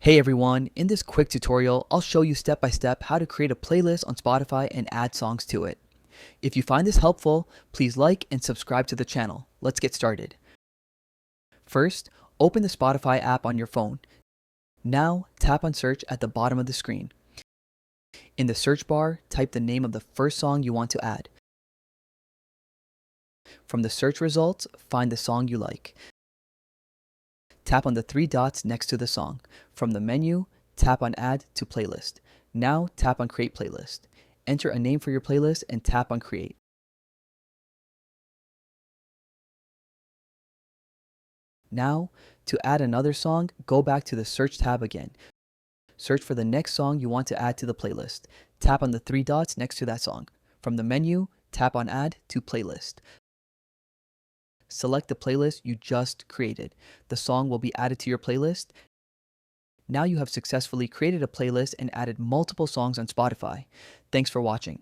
Hey everyone, in this quick tutorial, I'll show you step by step how to create a playlist on Spotify and add songs to it. If you find this helpful, please like and subscribe to the channel. Let's get started. First, open the Spotify app on your phone. Now, tap on search at the bottom of the screen. In the search bar, type the name of the first song you want to add. From the search results, find the song you like. Tap on the three dots next to the song. From the menu, tap on Add to Playlist. Now tap on Create Playlist. Enter a name for your playlist and tap on Create. Now, to add another song, go back to the Search tab again. Search for the next song you want to add to the playlist. Tap on the three dots next to that song. From the menu, tap on Add to Playlist. Select the playlist you just created. The song will be added to your playlist. Now you have successfully created a playlist and added multiple songs on Spotify. Thanks for watching.